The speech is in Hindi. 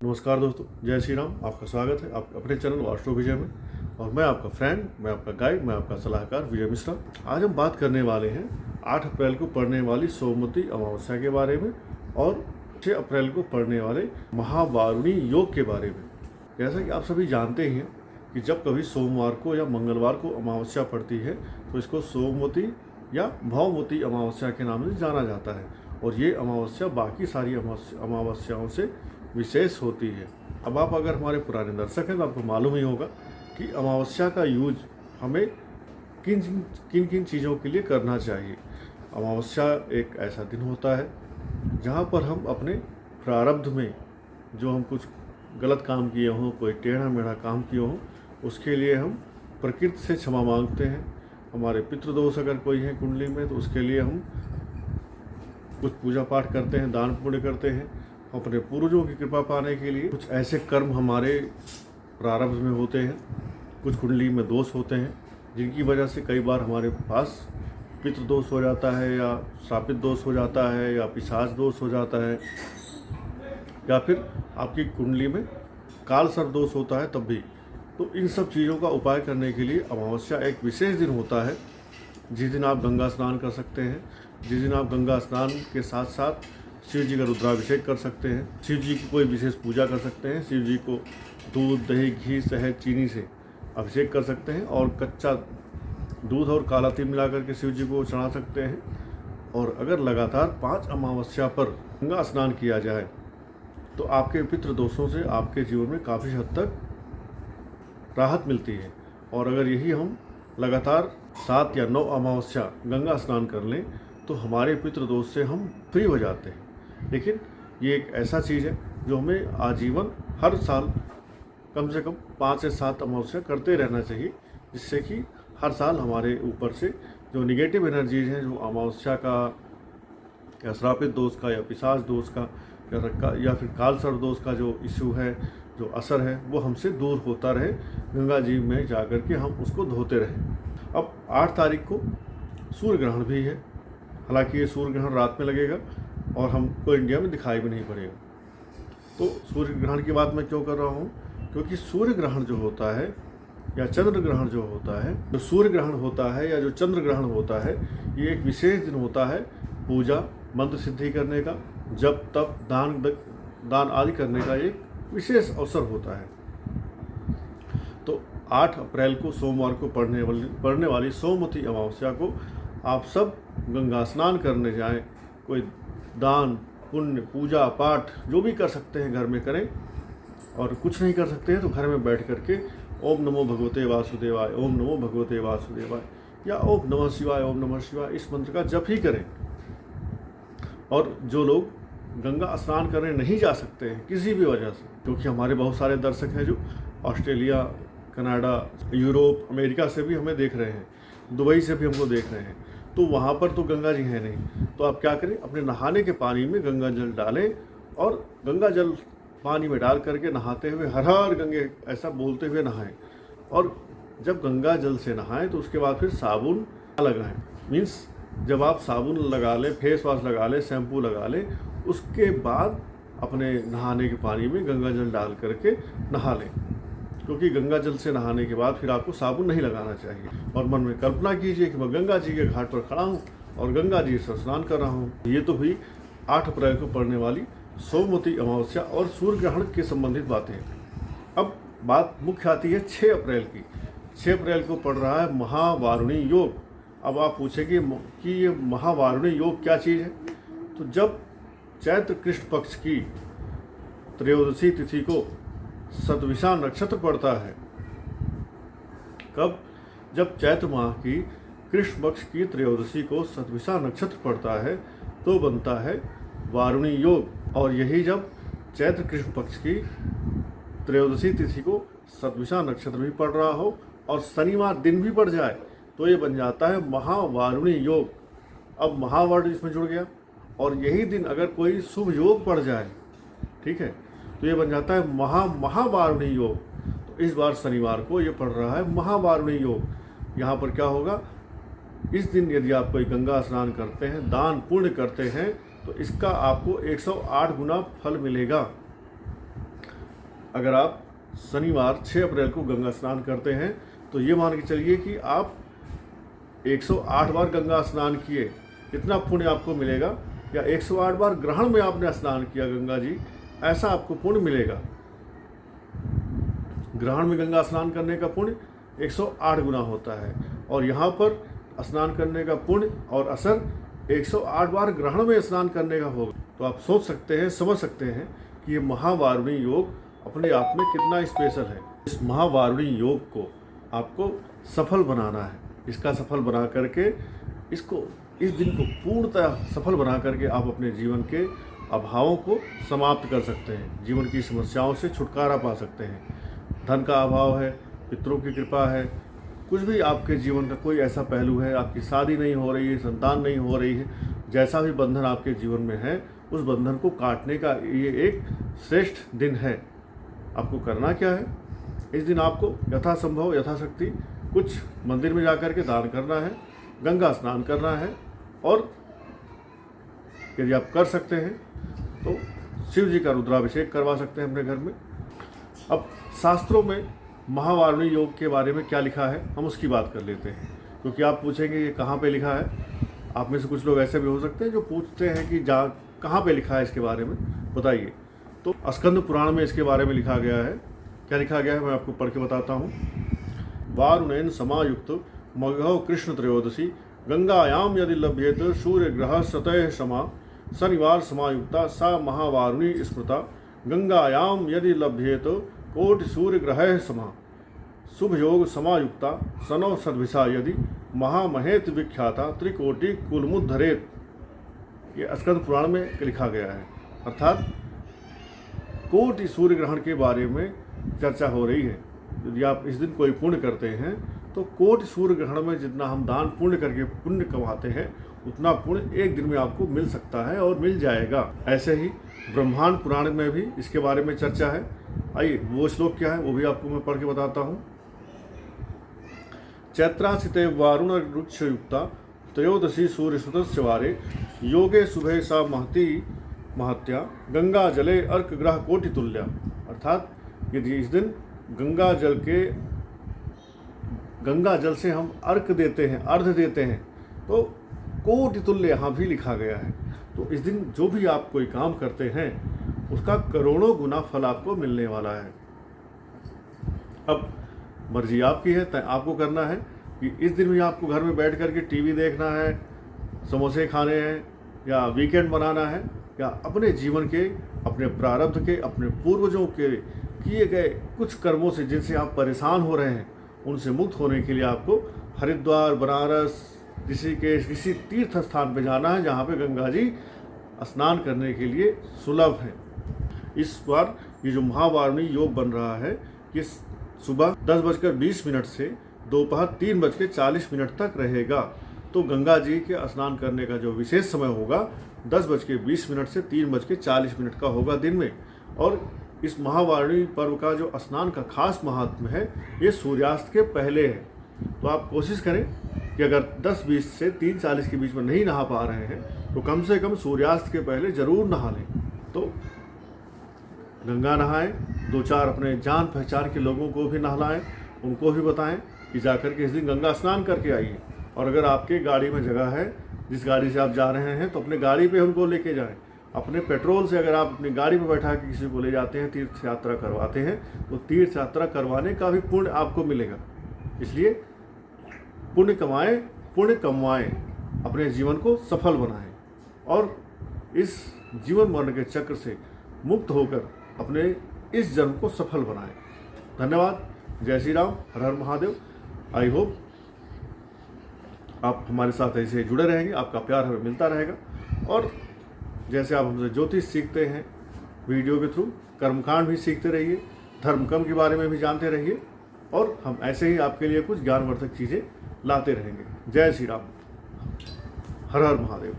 नमस्कार दोस्तों, जय श्री राम। आपका स्वागत है आप अपने चैनल वास्तु विजय में। और मैं आपका फ्रेंड, मैं आपका गाइड, मैं आपका सलाहकार विजय मिश्रा। आज हम बात करने वाले हैं 8 अप्रैल को पड़ने वाली सोमवती अमावस्या के बारे में और 6 अप्रैल को पड़ने वाले महावारुणी योग के बारे में। जैसा कि आप सभी जानते हैं कि जब कभी सोमवार को या मंगलवार को अमावस्या पड़ती है तो इसको सोमवती या भौमवती अमावस्या के नाम से जाना जाता है। और ये अमावस्या बाकी सारी अमावस्याओं से विशेष होती है। अब आप अगर हमारे पुराने दर्शक हैं तो आपको मालूम ही होगा कि अमावस्या का यूज हमें किन किन चीज़ों के लिए करना चाहिए। अमावस्या एक ऐसा दिन होता है जहाँ पर हम अपने प्रारब्ध में जो हम कुछ गलत काम किए हों, कोई टेढ़ा मेढ़ा काम किए हों, उसके लिए हम प्रकृति से क्षमा मांगते हैं। हमारे पितृदोष अगर कोई है कुंडली में तो उसके लिए हम कुछ पूजा पाठ करते हैं, दान पुण्य करते हैं। अपने पूर्वजों की कृपा पाने के लिए कुछ ऐसे कर्म हमारे प्रारब्ध में होते हैं, कुछ कुंडली में दोष होते हैं जिनकी वजह से कई बार हमारे पास पितृदोष हो जाता है या श्रापित दोष हो जाता है या पिशाच दोष हो जाता है या फिर आपकी कुंडली में काल सर्प दोष होता है तब भी। तो इन सब चीज़ों का उपाय करने के लिए अमावस्या एक विशेष दिन होता है जिस दिन आप गंगा स्नान कर सकते हैं, जिस दिन आप गंगा स्नान के साथ साथ शिव जी का रुद्राभिषेक कर सकते हैं, शिव जी की कोई विशेष पूजा कर सकते हैं, शिव जी को दूध, दही, घी, शहद, चीनी से अभिषेक कर सकते हैं और कच्चा दूध और काला तिल मिलाकर के शिव जी को चढ़ा सकते हैं। और अगर लगातार 5 अमावस्या पर गंगा स्नान किया जाए तो आपके पितृदोषों से आपके जीवन में काफ़ी हद तक राहत मिलती है। और अगर यही हम लगातार 7 या 9 अमावस्या गंगा स्नान कर लें तो हमारे पितृदोष से हम फ्री हो जाते हैं। लेकिन ये एक ऐसा चीज़ है जो हमें आजीवन हर साल कम से कम 5 से 7 अमावस्या करते रहना चाहिए, जिससे कि हर साल हमारे ऊपर से जो निगेटिव एनर्जीज हैं, जो अमावस्या का या श्रापित दोष का या पिशाच दोष का या फिर काल सर्प दोष का जो इशू है, जो असर है, वो हमसे दूर होता रहे। गंगा जी में जाकर के हम उसको धोते रहें। अब 8 तारीख को सूर्य ग्रहण भी है। हालांकि ये सूर्य ग्रहण रात में लगेगा और हमको इंडिया में दिखाई भी नहीं पड़ेगा। तो सूर्य ग्रहण की बात मैं क्यों कर रहा हूँ? क्योंकि सूर्य ग्रहण जो होता है या चंद्र ग्रहण जो होता है, जो सूर्य ग्रहण होता है या जो चंद्र ग्रहण होता है, ये एक विशेष दिन होता है पूजा, मंत्र सिद्धि करने का, जप तप, दान आदि करने का एक विशेष अवसर होता है। तो 8 अप्रैल को सोमवार को पड़ने वाली सोमवती अमावस्या को आप सब गंगा स्नान करने जाएं। कोई दान पुण्य, पूजा पाठ जो भी कर सकते हैं घर में करें, और कुछ नहीं कर सकते हैं तो घर में बैठ करके ओम नमो भगवते वासुदेवाय, ओम नमो भगवते वासुदेवाय या ओम नमः शिवाय, ओम नमः शिवाय, इस मंत्र का जप ही करें। और जो लोग गंगा स्नान करने नहीं जा सकते हैं किसी भी वजह से, क्योंकि हमारे बहुत सारे दर्शक हैं जो ऑस्ट्रेलिया, कनाडा, यूरोप, अमेरिका से भी हमें देख रहे हैं, दुबई से भी हमको देख रहे हैं, तो वहाँ पर तो गंगा जी है नहीं। तो आप क्या करें, अपने नहाने के पानी में गंगा जल डालें और गंगा जल पानी में डाल करके नहाते हुए हर हर गंगे ऐसा बोलते हुए नहाएं। और जब गंगा जल से नहाएं तो उसके बाद फिर साबुन लगाएं। मीन्स जब आप साबुन लगा लें, फेस वॉश लगा लें, शैम्पू लगा लें, उसके बाद अपने नहाने के पानी में गंगा जल डाल करके नहा लें। क्योंकि गंगा जल से नहाने के बाद फिर आपको साबुन नहीं लगाना चाहिए। और मन में कल्पना कीजिए कि मैं गंगा जी के घाट पर खड़ा हूँ और गंगा जी से स्नान कर रहा हूँ। ये तो हुई 8 अप्रैल को पड़ने वाली सोमवती अमावस्या और सूर्य ग्रहण के संबंधित बातें। अब बात मुख्य आती है 6 अप्रैल की। 6 अप्रैल को पड़ रहा है महावारुणी योग। अब आप पूछेंगे कि ये महावारुणी योग क्या चीज़ है? तो जब चैत्र कृष्ण पक्ष की त्रयोदशी तिथि को सतविषा नक्षत्र पड़ता है, कब? जब चैत्र माह की कृष्ण पक्ष की त्रयोदशी को सतविषा नक्षत्र पड़ता है तो बनता है वारुणी योग। और यही जब चैत्र कृष्ण पक्ष की त्रयोदशी तिथि को सतविषा नक्षत्र भी पड़ रहा हो और शनिवार दिन भी पड़ जाए तो ये बन जाता है महावारुणी योग। अब महावर्ड इसमें जुड़ गया। और यही दिन अगर कोई शुभ योग पड़ जाए, ठीक है, तो ये बन जाता है महावारुणी योग। तो इस बार शनिवार को ये पड़ रहा है महावारुणी योग। यहाँ पर क्या होगा, इस दिन यदि आप कोई गंगा स्नान करते हैं, दान पुण्य करते हैं, तो इसका आपको 108 गुना फल मिलेगा। अगर आप शनिवार 6 अप्रैल को गंगा स्नान करते हैं तो ये मान के चलिए कि आप 108 बार गंगा स्नान किए, इतना पुण्य आपको मिलेगा। या 108 बार ग्रहण में आपने स्नान किया गंगा जी, ऐसा आपको पुण्य मिलेगा। ग्रहण में गंगा स्नान करने का पुण्य 108 गुना होता है, और यहाँ पर स्नान करने का पुण्य और असर 108 बार ग्रहण में स्नान करने का होगा। तो आप सोच सकते हैं, समझ सकते हैं कि ये महावारुणी योग अपने आप में कितना स्पेशल है। इस महावारुणी योग को आपको सफल बनाना है। इसका सफल बना करके इस दिन को पूर्णतः सफल बना करके आप अपने जीवन के अभावों को समाप्त कर सकते हैं, जीवन की समस्याओं से छुटकारा पा सकते हैं। धन का अभाव है, पितरों की कृपा है, कुछ भी आपके जीवन का कोई ऐसा पहलू है, आपकी शादी नहीं हो रही है, संतान नहीं हो रही है, जैसा भी बंधन आपके जीवन में है, उस बंधन को काटने का ये एक श्रेष्ठ दिन है। आपको करना क्या है, इस दिन आपको यथासंभव यथाशक्ति कुछ मंदिर में जाकर के दान करना है, गंगा स्नान करना है, और यदि आप कर सकते हैं तो शिव जी का रुद्राभिषेक करवा सकते हैं अपने घर में। अब शास्त्रों में महावारुणी योग के बारे में क्या लिखा है, हम उसकी बात कर लेते हैं, क्योंकि आप पूछेंगे ये कहाँ पे लिखा है। आप में से कुछ लोग ऐसे भी हो सकते हैं जो पूछते हैं कि कहाँ पे लिखा है इसके बारे में, बताइए। तो स्कंद पुराण में इसके बारे में लिखा गया है। क्या लिखा गया है, मैं आपको पढ़ के बताता हूँ। वारुणेन समायुक्त मघौ कृष्ण त्रयोदशी गंगायाम यदि लभ्येत सूर्य ग्रह सतः समा शनिवार समायुक्ता सा महावारुणी स्मृता गंगायाम यदि लभ्येत कोटि सूर्य ग्रह समा शुभ योग समायुक्ता सनौ सद्भिषा यदि महामहेत विख्याता त्रिकोटि कुलमुद्धरेत। ये स्कंद पुराण में लिखा गया है। अर्थात कोटि सूर्य ग्रहण के बारे में चर्चा हो रही है। यदि आप इस दिन कोई पुण्य करते हैं तो कोटि सूर्य ग्रहण में जितना हम दान पुण्य करके पुण्य कमाते हैं, उतना पुण्य एक दिन में आपको मिल सकता है और मिल जाएगा। ऐसे ही ब्रह्मांड पुराण में भी इसके बारे में चर्चा है। आइए वो श्लोक क्या है वो भी आपको मैं पढ़ के बताता हूँ। चैत्रासिते वारुण वृक्षयुक्ता त्रयोदशी सूर्यसुतस्य वारे योगे शुभे सा महती महत्या गंगा जले अर्क ग्रह कोटि तुल्या। अर्थात यदि इस दिन गंगा जल से हम अर्क देते हैं, अर्घ देते हैं, तो कोटि तुल्य यहाँ भी लिखा गया है। तो इस दिन जो भी आप कोई काम करते हैं उसका करोड़ों गुना फल आपको मिलने वाला है। अब मर्जी आपकी है, तय आपको करना है कि इस दिन भी आपको घर में बैठ करके टीवी देखना है, समोसे खाने हैं, या वीकेंड बनाना है, या अपने जीवन के, अपने प्रारब्ध के, अपने पूर्वजों के किए गए कुछ कर्मों से जिनसे आप परेशान हो रहे हैं, उनसे मुक्त होने के लिए आपको हरिद्वार, बनारस, किसी तीर्थ स्थान पे जाना है जहाँ पे गंगा जी स्नान करने के लिए सुलभ है। इस बार ये जो महावारुणी योग बन रहा है ये सुबह 10:20 से दोपहर 3:40 तक रहेगा। तो गंगा जी के स्नान करने का जो विशेष समय होगा 10:20 से 3:40 का होगा दिन में। और इस महावारुणी पर्व का जो स्नान का खास महात्म्य है ये सूर्यास्त के पहले है। तो आप कोशिश करें कि अगर 10:20 से 3:40 के बीच में नहीं नहा पा रहे हैं तो कम से कम सूर्यास्त के पहले ज़रूर नहा लें। तो गंगा नहाएं, 2-4 अपने जान पहचान के लोगों को भी नहलाएं, उनको भी बताएं कि जाकर के इस दिन गंगा स्नान करके आइए। और अगर आपके गाड़ी में जगह है, जिस गाड़ी से आप जा रहे हैं, तो अपने गाड़ी पे उनको लेके जाएं। अपने पेट्रोल से अगर आप अपनी गाड़ी में बैठा के किसी को ले जाते हैं, तीर्थ यात्रा करवाते हैं, तो तीर्थ यात्रा करवाने का भी पुण्य आपको मिलेगा। इसलिए पुण्य कमाएं, पुण्य कमवाएं, अपने जीवन को सफल बनाएं और इस जीवन मरण के चक्र से मुक्त होकर अपने इस जन्म को सफल बनाएं। धन्यवाद। जय श्री राम, हर हर महादेव। आई होप आप हमारे साथ ऐसे जुड़े रहेंगे, आपका प्यार हमें मिलता रहेगा। और जैसे आप हमसे ज्योतिष सीखते हैं वीडियो के थ्रू, कर्मकांड भी सीखते रहिए, धर्मकर्म के बारे में भी जानते रहिए, और हम ऐसे ही आपके लिए कुछ ज्ञानवर्धक चीज़ें लाते रहेंगे। जय श्री राम, हर हर महादेव।